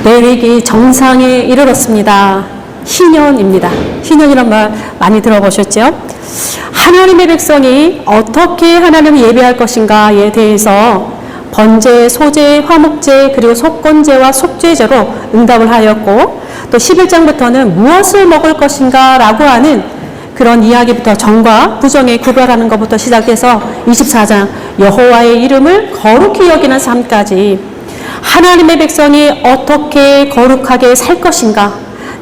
레위기 정상에 이르렀습니다. 희년입니다. 희년이란 말 많이 들어보셨죠? 하나님의 백성이 어떻게 하나님을 예배할 것인가에 대해서 번제, 소제, 화목제, 그리고 속건제와 속죄제로 응답을 하였고, 또 11장부터는 무엇을 먹을 것인가 라고 하는 그런 이야기부터 정과 부정의 구별하는 것부터 시작해서 24장 여호와의 이름을 거룩히 여기는 삶까지 하나님의 백성이 어떻게 거룩하게 살 것인가,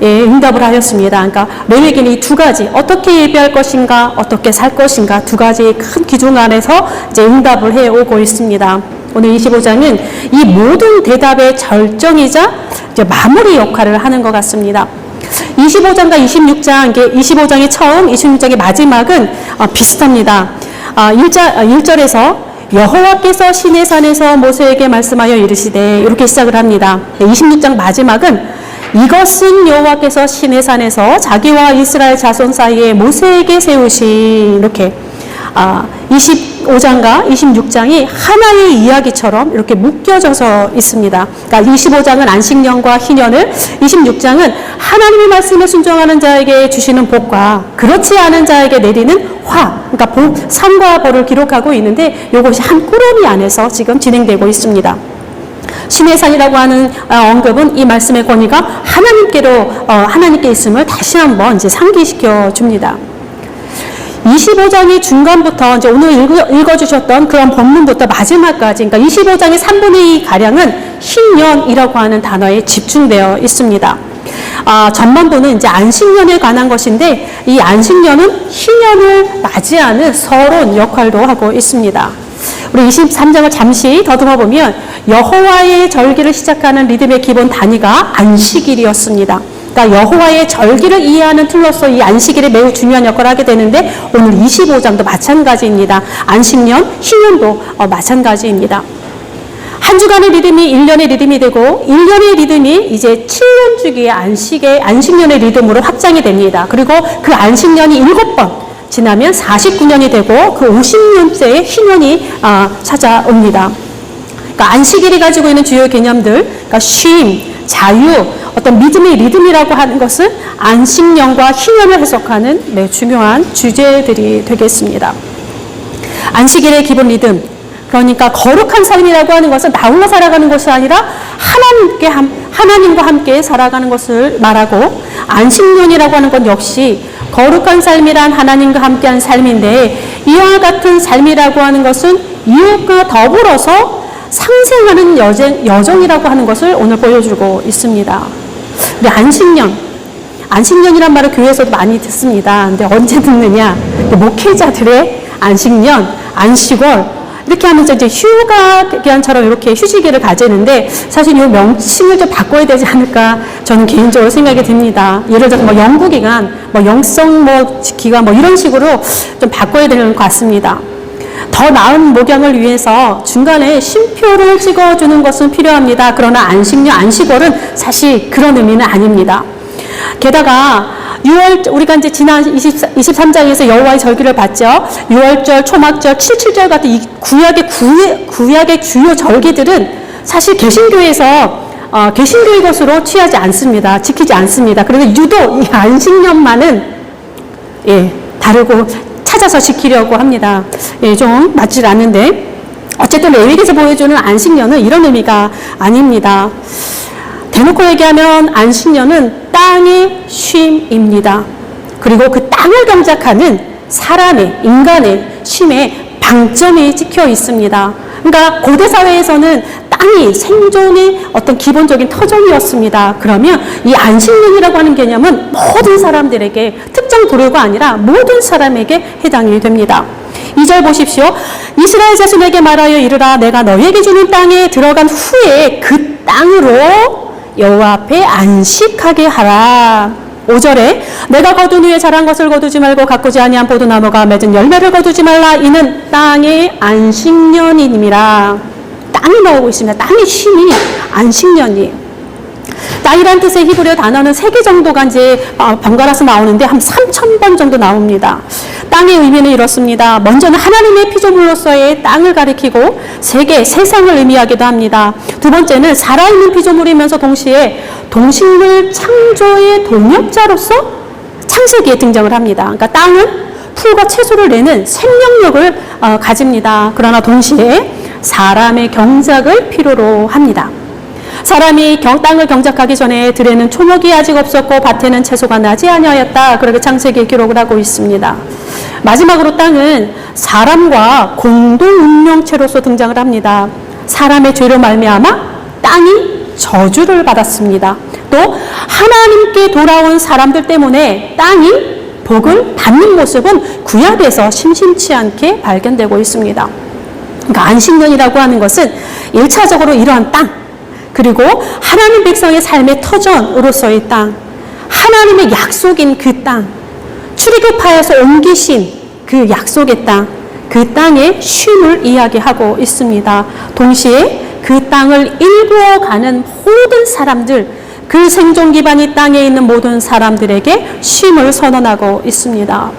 예, 응답을 하였습니다. 그러니까 레위기는 이 두 가지, 어떻게 예배할 것인가, 어떻게 살 것인가, 두 가지의 큰 기준 안에서 이제 응답을 해오고 있습니다. 오늘 25장은 이 모든 대답의 절정이자 이제 마무리 역할을 하는 것 같습니다. 25장과 26장, 이게 25장이 처음, 26장의 마지막은 비슷합니다. 1절에서 여호와께서 시내산에서 모세에게 말씀하여 이르시되, 이렇게 시작을 합니다. 26장 마지막은 이것은 여호와께서 시내산에서 자기와 이스라엘 자손 사이에 모세에게 세우신, 이렇게 25장과 26장이 하나의 이야기처럼 이렇게 묶여져서 있습니다. 그러니까 25장은 안식년과 희년을, 26장은 하나님의 말씀에 순종하는 자에게 주시는 복과 그렇지 않은 자에게 내리는 화, 그러니까 상과 벌을 기록하고 있는데 이것이 한 꾸러미 안에서 지금 진행되고 있습니다. 시내산이라고 하는 언급은 이 말씀의 권위가 하나님께 있음을 다시 한번 이제 상기시켜 줍니다. 25장의 중간부터 이제 오늘 읽어주셨던 그런 본문부터 마지막까지, 그러니까 25장의 3분의 2 가량은 희년이라고 하는 단어에 집중되어 있습니다. 전반부는 이제 안식년에 관한 것인데, 이 안식년은 희년을 맞이하는 서론 역할도 하고 있습니다. 우리 23장을 잠시 더듬어 보면 여호와의 절기를 시작하는 리듬의 기본 단위가 안식일이었습니다. 그러니까 여호와의 절기를 이해하는 툴로서 이 안식일이 매우 중요한 역할을 하게 되는데, 오늘 25장도 마찬가지입니다. 안식년, 희년도 마찬가지입니다. 한 주간의 리듬이 1년의 리듬이 되고, 1년의 리듬이 이제 7년 주기의 안식년의 리듬으로 확장이 됩니다. 그리고 그 안식년이 7번 지나면 49년이 되고, 그 50년째의 희년이 찾아옵니다. 그러니까 안식일이 가지고 있는 주요 개념들, 그러니까 쉼, 자유, 어떤 믿음의 리듬이라고 하는 것은 안식년과 희년을 해석하는 매우 중요한 주제들이 되겠습니다. 안식일의 기본 리듬, 그러니까 거룩한 삶이라고 하는 것은 나 홀로 살아가는 것이 아니라 하나님과 함께 살아가는 것을 말하고, 안식년이라고 하는 건 역시 거룩한 삶이란 하나님과 함께한 삶인데, 이와 같은 삶이라고 하는 것은 이웃과 더불어서 상생하는 여정이라고 하는 것을 오늘 보여주고 있습니다. 근데 안식년이란 말을 교회에서도 많이 듣습니다. 근데 언제 듣느냐? 목회자들의 안식년, 안식월, 이렇게 하면서 이제 휴가 기간처럼 이렇게 휴식일을 가지는데, 사실 이 명칭을 좀 바꿔야 되지 않을까 저는 개인적으로 생각이 듭니다. 예를 들어서 영구 기간, 영성 기간 이런 식으로 좀 바꿔야 되는 것 같습니다. 더 나은 목양을 위해서 중간에 쉼표를 찍어주는 것은 필요합니다. 그러나 안식년, 안식월은 사실 그런 의미는 아닙니다. 게다가 우리가 이제 지난 23장에서 여호와의 절기를 봤죠. 6월절, 초막절, 7.7절 같은 이 구약의 주요 절기들은 사실 개신교에서 개신교의 것으로 취하지 않습니다. 지키지 않습니다. 그래서 유독 이 안식년만은 다르고 찾아서 지키려고 합니다. 좀 맞질 않는데, 어쨌든 레위기에서 보여주는 안식년은 이런 의미가 아닙니다. 대놓고 얘기하면 안식년은 땅의 쉼입니다. 그리고 그 땅을 경작하는 인간의 쉼에 방점이 찍혀 있습니다. 그러니까 고대 사회에서는 땅이 생존의 어떤 기본적인 터전이었습니다. 그러면 이 안식년이라고 하는 개념은 모든 사람들에게, 특정 부류가 아니라 모든 사람에게 해당이 됩니다. 2절 보십시오. 이스라엘 자손에게 말하여 이르라. 내가 너희에게 주는 땅에 들어간 후에 그 땅으로 여호와 앞에 안식하게 하라. 5절에 내가 거둔 후에 자란 것을 거두지 말고 가꾸지 아니한 포도나무가 맺은 열매를 거두지 말라. 이는 땅의 안식년이니라. 땅이 나오고 있습니다. 땅의 쉼이 안식년이에요. 땅이란 뜻의 히브리어 단어는 3개 정도가 이제 번갈아서 나오는데 한 3,000번 정도 나옵니다. 땅의 의미는 이렇습니다. 먼저는 하나님의 피조물로서의 땅을 가리키고 세상을 의미하기도 합니다. 두 번째는 살아있는 피조물이면서 동시에 동식물 창조의 동역자로서 창세기에 등장을 합니다. 그러니까 땅은 풀과 채소를 내는 생명력을 가집니다. 그러나 동시에 사람의 경작을 필요로 합니다. 사람이 땅을 경작하기 전에 들에는 초목이 아직 없었고 밭에는 채소가 나지 아니하였다. 그렇게 창세기에 기록을 하고 있습니다. 마지막으로 땅은 사람과 공동 운명체로서 등장을 합니다. 사람의 죄로 말미암아 땅이 저주를 받았습니다. 또 하나님께 돌아온 사람들 때문에 땅이 복을 받는 모습은 구약에서 심심치 않게 발견되고 있습니다. 그러니까 안식년이라고 하는 것은 1차적으로 이러한 땅, 그리고 하나님 백성의 삶의 터전으로서의 땅, 하나님의 약속인 그 땅, 출애굽하여서 옮기신 그 약속의 땅, 그 땅의 쉼을 이야기하고 있습니다. 동시에 그 땅을 일구어가는 모든 사람들, 그 생존 기반이 땅에 있는 모든 사람들에게 쉼을 선언하고 있습니다.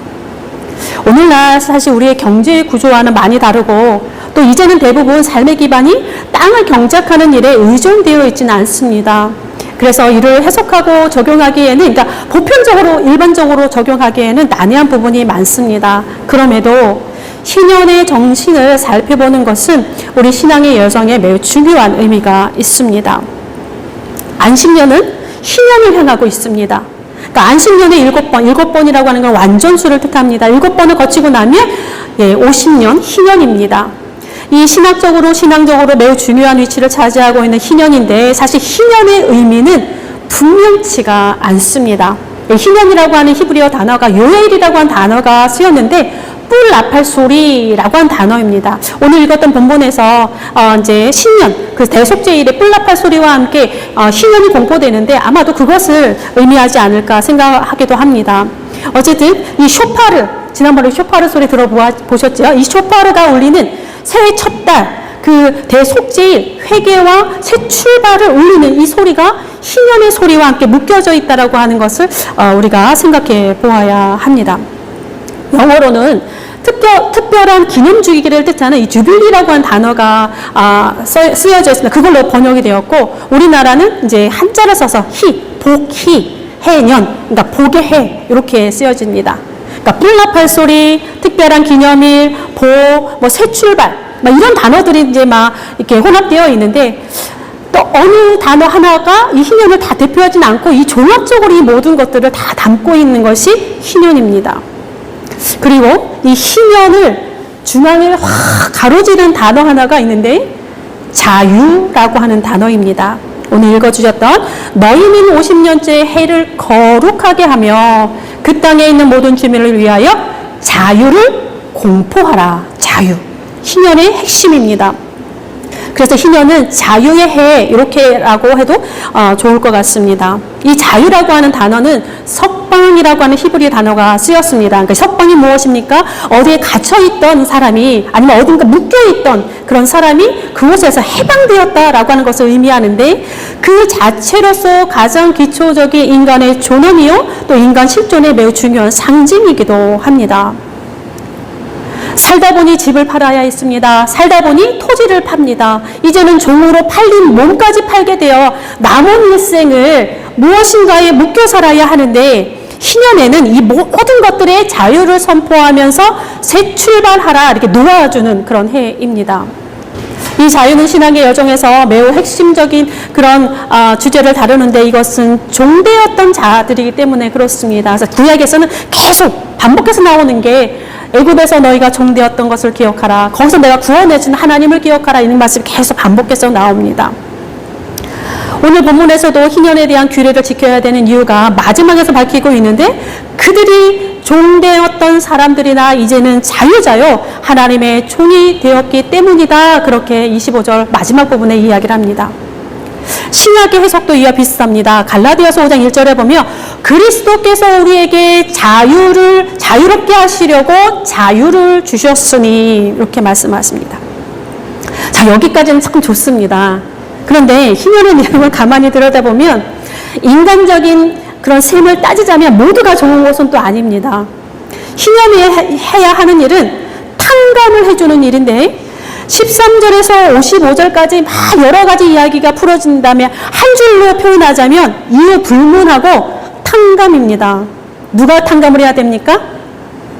오늘날 사실 우리의 경제 구조와는 많이 다르고 또 이제는 대부분 삶의 기반이 땅을 경작하는 일에 의존되어 있지는 않습니다. 그래서 이를 해석하고 적용하기에는, 그러니까 보편적으로 일반적으로 적용하기에는 난해한 부분이 많습니다. 그럼에도 희년의 정신을 살펴보는 것은 우리 신앙의 여정에 매우 중요한 의미가 있습니다. 안식년은 희년을 향하고 있습니다. 그러니까 안식년의 7번이라고 하는 건 완전수를 뜻합니다. 7번을 거치고 나면 50년 희년입니다. 이 신앙적으로 매우 중요한 위치를 차지하고 있는 희년인데 사실 희년의 의미는 분명치가 않습니다. 희년이라고 하는 히브리어 단어가 요엘이라고 하는 단어가 쓰였는데 뿔 나팔 소리라고 한 단어입니다. 오늘 읽었던 본문에서 이제 신년, 그 대속제일의 뿔 나팔 소리와 함께 희년이 공포되는데 아마도 그것을 의미하지 않을까 생각하기도 합니다. 어쨌든 이 쇼파르, 지난번에 쇼파르 소리 들어보셨죠? 이 쇼파르가 울리는 새해 첫 달, 그 대속제일, 회개와 새 출발을 울리는 이 소리가 희년의 소리와 함께 묶여져 있다라고 하는 것을 우리가 생각해 보아야 합니다. 영어로는 특별한 기념 주기를 뜻하는 이 주빌리라고 하는 단어가 쓰여져 있습니다. 그걸로 번역이 되었고 우리나라는 이제 한자를 써서 복희, 해년, 그러니까 복의 해 이렇게 쓰여집니다. 그러니까 뿔나팔 소리, 특별한 기념일, 새 출발, 이런 단어들이 이제 이렇게 혼합되어 있는데 또 어느 단어 하나가 이 희년을 다 대표하진 않고 이 종합적으로 이 모든 것들을 다 담고 있는 것이 희년입니다. 그리고 이 희년을 중앙을 확 가로지른 단어 하나가 있는데 자유라고 하는 단어입니다. 오늘 읽어주셨던 너희는 50년째 해를 거룩하게 하며 그 땅에 있는 모든 주민을 위하여 자유를 공포하라. 자유. 희년의 핵심입니다. 그래서 희년은 자유의 해 이렇게라고 해도 좋을 것 같습니다. 이 자유라고 하는 단어는 석방이라고 하는 히브리 단어가 쓰였습니다. 그러니까 석방이 무엇입니까? 어디에 갇혀있던 사람이 아니면 어딘가 묶여있던 그런 사람이 그곳에서 해방되었다라고 하는 것을 의미하는데 그 자체로서 가장 기초적인 인간의 존엄이요 또 인간 실존의 매우 중요한 상징이기도 합니다. 살다 보니 집을 팔아야 했습니다. 살다 보니 토지를 팝니다. 이제는 종으로 팔린 몸까지 팔게 되어 남은 일생을 무엇인가에 묶여 살아야 하는데 희년에는 이 모든 것들의 자유를 선포하면서 새 출발하라 이렇게 놓아주는 그런 해입니다. 이 자유는 신앙의 여정에서 매우 핵심적인 그런 주제를 다루는데 이것은 종되었던 자들이기 때문에 그렇습니다. 그래서 구약에서는 계속 반복해서 나오는 게 애굽에서 너희가 종되었던 것을 기억하라. 거기서 내가 구원해준 하나님을 기억하라. 이런 말씀이 계속 반복해서 나옵니다. 오늘 본문에서도 희년에 대한 규례를 지켜야 되는 이유가 마지막에서 밝히고 있는데 그들이 종되었던 사람들이나 이제는 자유자요 하나님의 종이 되었기 때문이다. 그렇게 25절 마지막 부분에 이야기를 합니다. 신약의 해석도 이와 비슷합니다. 갈라디아서 5장 1절에 보면 그리스도께서 우리에게 자유롭게 하시려고 자유를 주셨으니 이렇게 말씀하십니다. 자, 여기까지는 참 좋습니다. 그런데 희년의 내용을 가만히 들여다보면 인간적인 그런 셈을 따지자면 모두가 좋은 것은 또 아닙니다. 희년이 해야 하는 일은 탕감을 해주는 일인데 13절에서 55절까지 막 여러 가지 이야기가 풀어진다면 한 줄로 표현하자면 이유 불문하고 탕감입니다. 누가 탕감을 해야 됩니까?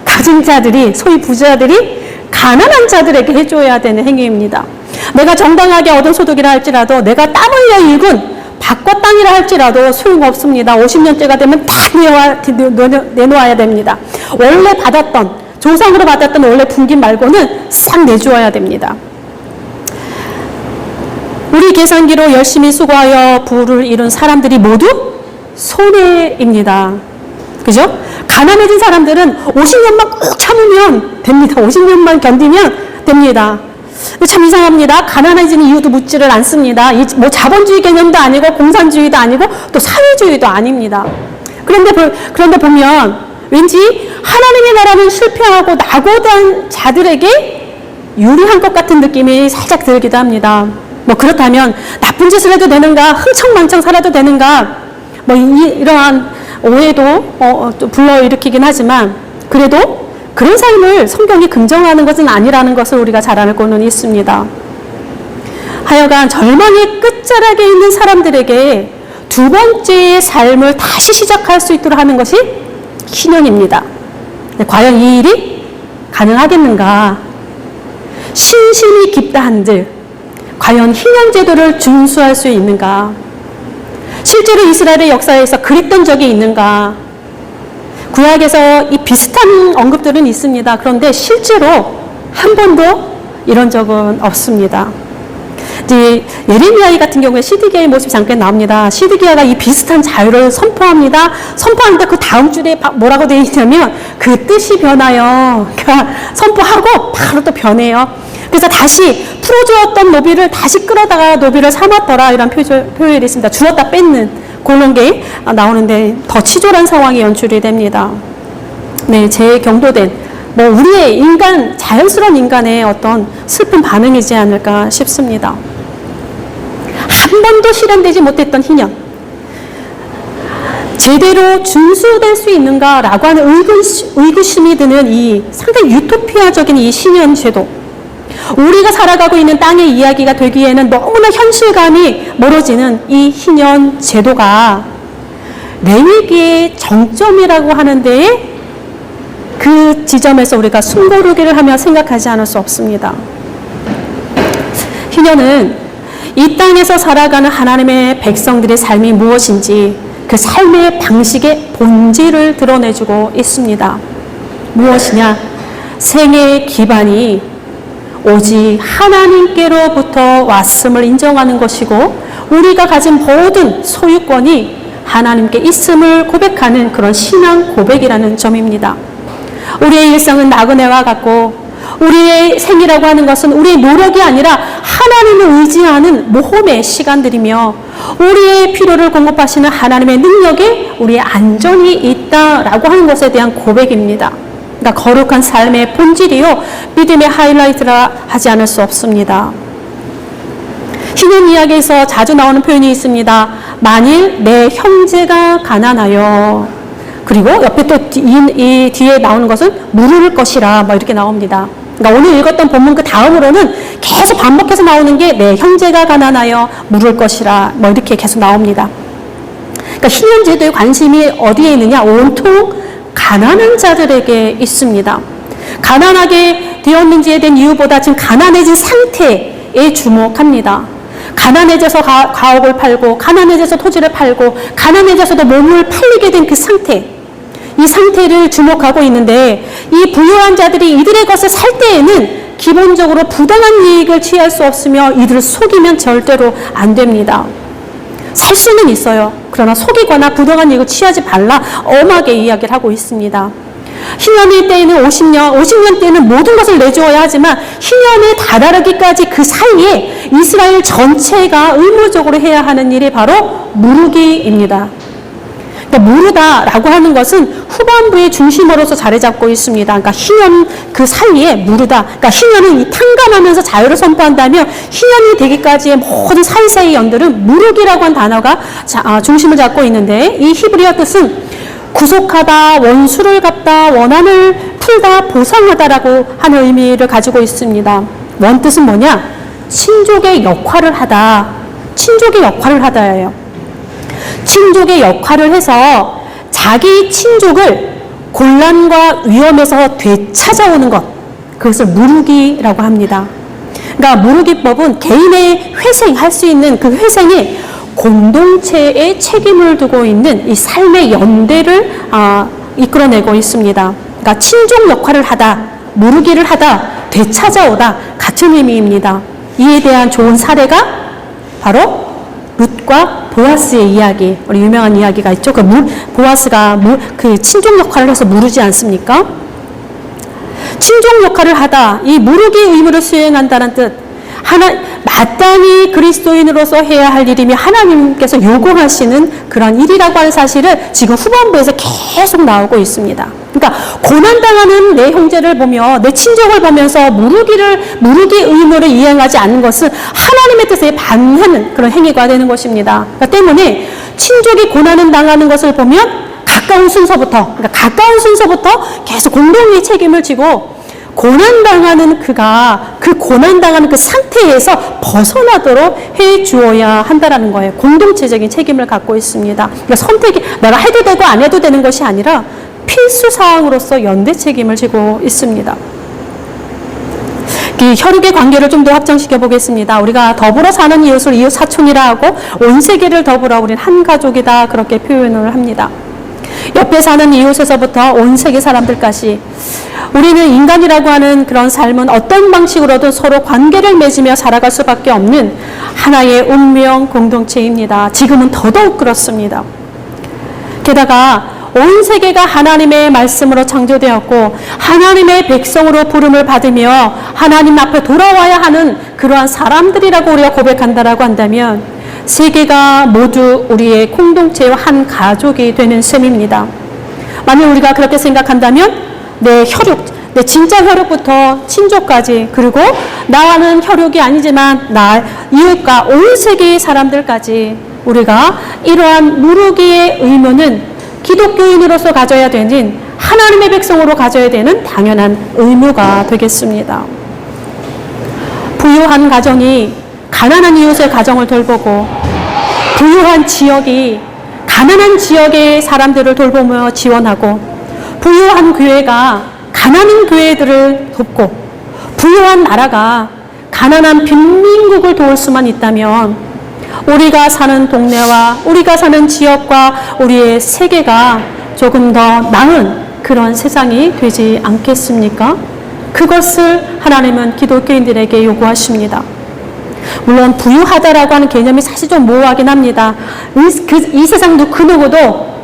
가진 자들이, 소위 부자들이 가난한 자들에게 해줘야 되는 행위입니다. 내가 정당하게 얻은 소득이라 할지라도, 내가 땀 흘려 일군 밭과 땅이라 할지라도 소용없습니다. 50년째가 되면 다 내놓아야 됩니다. 원래 받았던, 조상으로 받았던 원래 분기 말고는 싹 내주어야 됩니다. 우리 계산기로 열심히 수고하여 부를 이룬 사람들이 모두 손해입니다. 그죠? 가난해진 사람들은 50년만 꾹 참으면 됩니다. 50년만 견디면 됩니다. 참 이상합니다. 가난해지는 이유도 묻지를 않습니다. 뭐 자본주의 개념도 아니고 공산주의도 아니고 또 사회주의도 아닙니다. 그런데 보면 왠지 하나님의 나라는 실패하고 낙오된 자들에게 유리한 것 같은 느낌이 살짝 들기도 합니다. 뭐 그렇다면 나쁜 짓을 해도 되는가? 흥청망청 살아도 되는가? 뭐 이러한 오해도 또 불러일으키긴 하지만 그래도 그런 삶을 성경이 긍정하는 것은 아니라는 것을 우리가 잘 알고는 있습니다. 하여간 절망의 끝자락에 있는 사람들에게 두 번째의 삶을 다시 시작할 수 있도록 하는 것이 희년입니다. 과연 이 일이 가능하겠는가? 신심이 깊다 한들 과연 희년 제도를 준수할 수 있는가? 실제로 이스라엘의 역사에서 그랬던 적이 있는가? 구약에서 이 비슷한 언급들은 있습니다. 그런데 실제로 한 번도 이런 적은 없습니다. 이제 예레미야 같은 경우에 시드기야의 모습이 잠깐 나옵니다. 시드기야가 이 비슷한 자유를 선포합니다. 선포하는데 그 다음 줄에 뭐라고 되어 있냐면 그 뜻이 변하여, 그러니까 선포하고 바로 또 변해요. 그래서 다시 풀어주었던 노비를 다시 끌어다가 노비를 삼았더라, 이런 표현이 있습니다. 주었다 뺏는 그런 게 나오는데 더 치졸한 상황이 연출이 됩니다. 네, 제 경도된 뭐 우리의 자연스러운 인간의 어떤 슬픈 반응이지 않을까 싶습니다. 한 번도 실현되지 못했던 희년, 제대로 준수될 수 있는가라고 하는 의구심이 드는 이 상당히 유토피아적인 이 희년 제도, 우리가 살아가고 있는 땅의 이야기가 되기에는 너무나 현실감이 멀어지는 이 희년 제도가 레위기의 정점이라고 하는데 그 지점에서 우리가 숨고르기를 하며 생각하지 않을 수 없습니다. 희년은 이 땅에서 살아가는 하나님의 백성들의 삶이 무엇인지 그 삶의 방식의 본질을 드러내주고 있습니다. 무엇이냐? 생애의 기반이 오직 하나님께로부터 왔음을 인정하는 것이고 우리가 가진 모든 소유권이 하나님께 있음을 고백하는 그런 신앙 고백이라는 점입니다. 우리의 일상은 나그네와 같고 우리의 생이라고 하는 것은 우리의 노력이 아니라 하나님을 의지하는 모험의 시간들이며 우리의 필요를 공급하시는 하나님의 능력에 우리의 안전이 있다라고 하는 것에 대한 고백입니다. 그러니까 거룩한 삶의 본질이요, 믿음의 하이라이트라 하지 않을 수 없습니다. 희년 이야기에서 자주 나오는 표현이 있습니다. 만일 내 형제가 가난하여, 그리고 옆에 또 이 뒤에 나오는 것은 물을 것이라 뭐 이렇게 나옵니다. 그러니까 오늘 읽었던 본문 그 다음으로는 계속 반복해서 나오는 게 내 형제가 가난하여 물을 것이라 뭐 이렇게 계속 나옵니다. 그러니까 희년 제도의 관심이 어디에 있느냐? 온통 가난한 자들에게 있습니다. 가난하게 되었는지에 대한 이유보다 지금 가난해진 상태에 주목합니다. 가난해져서 가옥을 팔고 가난해져서 토지를 팔고 가난해져서도 몸을 팔리게 된 그 상태, 이 상태를 주목하고 있는데 이 부유한 자들이 이들의 것을 살 때에는 기본적으로 부당한 이익을 취할 수 없으며 이들을 속이면 절대로 안 됩니다. 살 수는 있어요. 그러나 속이거나 부당한 이익을 취하지 말라, 엄하게 이야기를 하고 있습니다. 희년의 때에는 50년 때에는 모든 것을 내주어야 하지만 희년에 다다르기까지 그 사이에 이스라엘 전체가 의무적으로 해야 하는 일이 바로 무르기입니다. 또 무르다라고 하는 것은 후반부의 중심으로서 자리 잡고 있습니다. 그러니까 희년 그 사이에 무르다. 그러니까 희년은 이 탕감하면서 자유를 선포한다면 희년이 되기까지의 모든 사이사이 연들은 무르기라고 한 단어가 중심을 잡고 있는데 이 히브리어 뜻은 구속하다, 원수를 갚다, 원한을 풀다, 보상하다라고 하는 의미를 가지고 있습니다. 원 뜻은 뭐냐? 친족의 역할을 하다. 친족의 역할을 하다예요. 친족의 역할을 해서 자기 친족을 곤란과 위험에서 되찾아오는 것, 그것을 무르기라고 합니다. 그러니까 무르기법은 개인의 회생할 수 있는 그 회생에 공동체의 책임을 두고 있는 이 삶의 연대를 이끌어내고 있습니다. 그러니까 친족 역할을 하다, 무르기를 하다, 되찾아오다 같은 의미입니다. 이에 대한 좋은 사례가 바로 룻과 보아스의 이야기, 우리 유명한 이야기가 있죠. 보아스가 그 친족 역할을 해서 무르지 않습니까? 친족 역할을 하다, 이 무르기 의무를 수행한다는 뜻, 마땅히 그리스도인으로서 해야 할 일이며 하나님께서 요구하시는 그런 일이라고 하는 사실을 지금 후반부에서 계속 나오고 있습니다. 그러니까 고난당하는 내 형제를 보며 내 친족을 보면서 무르기 의무를 이행하지 않는 것은 하나님의 뜻에 반하는 그런 행위가 되는 것입니다. 그러니까 때문에 친족이 고난을 당하는 것을 보면 가까운 순서부터 계속 공동의 책임을 지고 고난당하는 그가 그 고난당하는 그 상태에서 벗어나도록 해 주어야 한다라는 거예요. 공동체적인 책임을 갖고 있습니다. 그러니까 선택이 내가 해도 되고 안 해도 되는 것이 아니라 필수 사항으로서 연대 책임을 지고 있습니다. 이 혈육의 관계를 좀 더 확장시켜 보겠습니다. 우리가 더불어 사는 이웃을 이웃 사촌이라 하고 온 세계를 더불어 우린 한 가족이다 그렇게 표현을 합니다. 옆에 사는 이웃에서부터 온 세계 사람들까지 우리는 인간이라고 하는 그런 삶은 어떤 방식으로든 서로 관계를 맺으며 살아갈 수밖에 없는 하나의 운명 공동체입니다. 지금은 더더욱 그렇습니다. 게다가 온 세계가 하나님의 말씀으로 창조되었고 하나님의 백성으로 부름을 받으며 하나님 앞에 돌아와야 하는 그러한 사람들이라고 우리가 고백한다라고 한다면 세계가 모두 우리의 공동체와 한 가족이 되는 셈입니다. 만약 우리가 그렇게 생각한다면 내 진짜 혈육부터 친족까지 그리고 나와는 혈육이 아니지만 나 이웃과 온 세계의 사람들까지 우리가 이러한 무르기의 의무는 기독교인으로서 가져야 되는 하나님의 백성으로 가져야 되는 당연한 의무가 되겠습니다. 부유한 가정이 가난한 이웃의 가정을 돌보고 부유한 지역이 가난한 지역의 사람들을 돌보며 지원하고 부유한 교회가 가난한 교회들을 돕고 부유한 나라가 가난한 빈민국을 도울 수만 있다면 우리가 사는 동네와 우리가 사는 지역과 우리의 세계가 조금 더 나은 그런 세상이 되지 않겠습니까? 그것을 하나님은 기독교인들에게 요구하십니다. 물론 부유하다라고 하는 개념이 사실 좀 모호하긴 합니다. 이 세상 그 누구도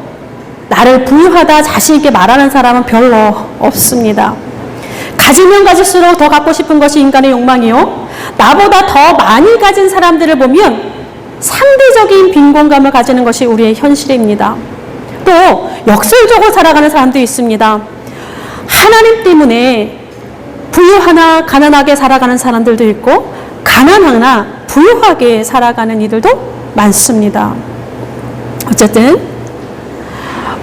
나를 부유하다 자신 있게 말하는 사람은 별로 없습니다. 가지면 가질수록 더 갖고 싶은 것이 인간의 욕망이요. 나보다 더 많이 가진 사람들을 보면 상대적인 빈곤감을 가지는 것이 우리의 현실입니다. 또 역설적으로 살아가는 사람도 있습니다. 하나님 때문에 부유하나 가난하게 살아가는 사람들도 있고 가난하나 부유하게 살아가는 이들도 많습니다. 어쨌든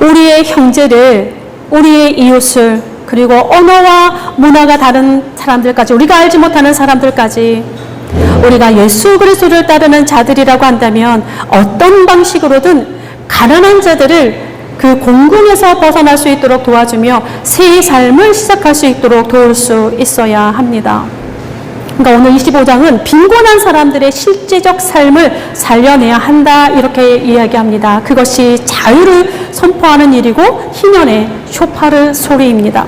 우리의 형제를, 우리의 이웃을, 그리고 언어와 문화가 다른 사람들까지, 우리가 알지 못하는 사람들까지 우리가 예수 그리스도를 따르는 자들이라고 한다면 어떤 방식으로든 가난한 자들을 그 공궁에서 벗어날 수 있도록 도와주며 새 삶을 시작할 수 있도록 도울 수 있어야 합니다. 그러니까 오늘 25장은 빈곤한 사람들의 실제적 삶을 살려내야 한다 이렇게 이야기합니다. 그것이 자유를 선포하는 일이고 희년의 쇼파르 소리입니다.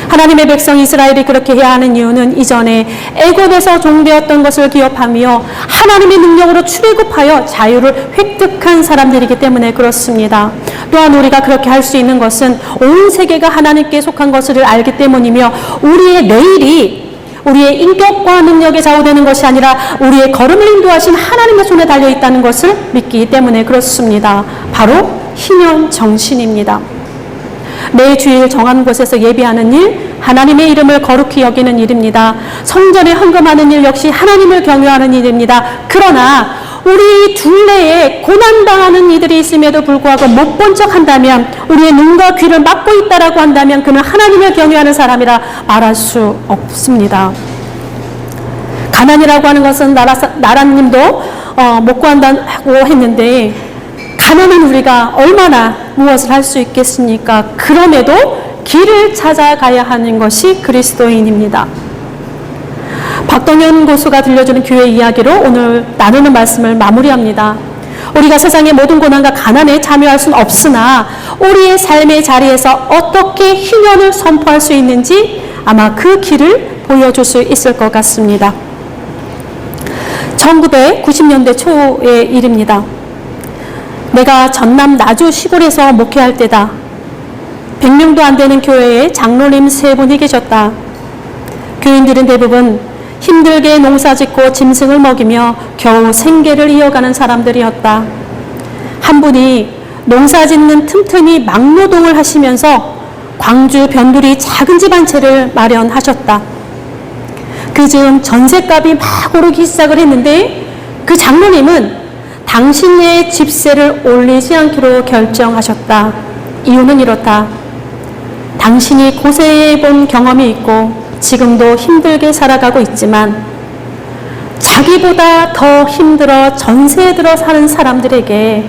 하나님의 백성 이스라엘이 그렇게 해야 하는 이유는 이전에 애굽에서 종되었던 것을 기억하며 하나님의 능력으로 출애굽하여 자유를 획득한 사람들이기 때문에 그렇습니다. 또한 우리가 그렇게 할 수 있는 것은 온 세계가 하나님께 속한 것을 알기 때문이며 우리의 내일이 우리의 인격과 능력에 좌우되는 것이 아니라 우리의 걸음을 인도하신 하나님의 손에 달려있다는 것을 믿기 때문에 그렇습니다. 바로 희년 정신입니다. 매 주일 정한 곳에서 예배하는 일, 하나님의 이름을 거룩히 여기는 일입니다. 성전에 헌금하는 일 역시 하나님을 경외하는 일입니다. 그러나 우리 둘레에 고난당하는 이들이 있음에도 불구하고 못 본 척 한다면, 우리의 눈과 귀를 막고 있다라고 한다면 그는 하나님을 경외하는 사람이라 말할 수 없습니다. 가난이라고 하는 것은 나라님도 못 구한다고 했는데, 가난한 우리가 얼마나 무엇을 할 수 있겠습니까? 그럼에도 길을 찾아가야 하는 것이 그리스도인입니다. 박동현 고수가 들려주는 교회 이야기로 오늘 나누는 말씀을 마무리합니다. 우리가 세상의 모든 고난과 가난에 참여할 수는 없으나 우리의 삶의 자리에서 어떻게 희년을 선포할 수 있는지 아마 그 길을 보여줄 수 있을 것 같습니다. 1990년대 초의 일입니다. 내가 전남 나주 시골에서 목회할 때다. 100명도 안 되는 교회에 장로님 3분이 계셨다. 교인들은 대부분 힘들게 농사짓고 짐승을 먹이며 겨우 생계를 이어가는 사람들이었다. 한 분이 농사짓는 틈틈이 막노동을 하시면서 광주 변두리 작은 집 한 채를 마련하셨다. 그즈음 전셋값이 막 오르기 시작을 했는데 그 장로님은 당신의 집세를 올리지 않기로 결정하셨다. 이유는 이렇다. 당신이 고생해본 경험이 있고 지금도 힘들게 살아가고 있지만 자기보다 더 힘들어 전세에 들어 사는 사람들에게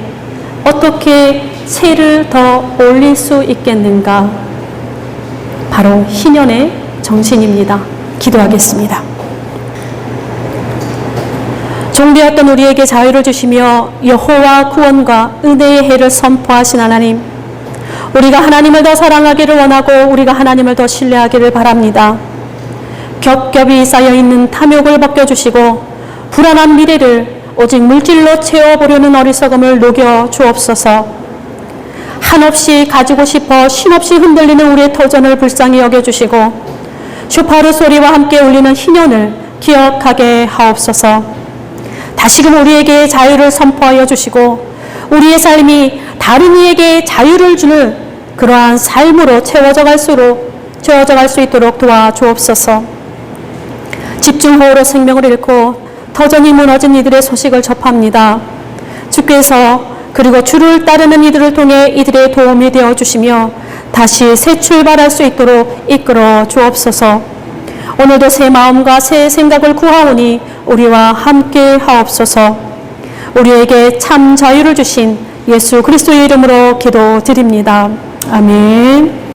어떻게 세를 더 올릴 수 있겠는가? 바로 희년의 정신입니다. 기도하겠습니다. 종되었던 우리에게 자유를 주시며 여호와 구원과 은혜의 해를 선포하신 하나님, 우리가 하나님을 더 사랑하기를 원하고 우리가 하나님을 더 신뢰하기를 바랍니다. 겹겹이 쌓여있는 탐욕을 벗겨주시고 불안한 미래를 오직 물질로 채워보려는 어리석음을 녹여 주옵소서. 한없이 가지고 싶어 쉰없이 흔들리는 우리의 터전을 불쌍히 여겨주시고 슈퍼르 소리와 함께 울리는 희년을 기억하게 하옵소서. 다시금 우리에게 자유를 선포하여 주시고 우리의 삶이 다른 이에게 자유를 주는 그러한 삶으로 채워져 갈 수 있도록 도와주옵소서. 집중호우로 생명을 잃고 터전이 무너진 이들의 소식을 접합니다. 주께서 그리고 주를 따르는 이들을 통해 이들의 도움이 되어 주시며 다시 새 출발할 수 있도록 이끌어 주옵소서. 오늘도 새 마음과 새 생각을 구하오니 우리와 함께 하옵소서. 우리에게 참 자유를 주신 예수 그리스도의 이름으로 기도드립니다. 아멘.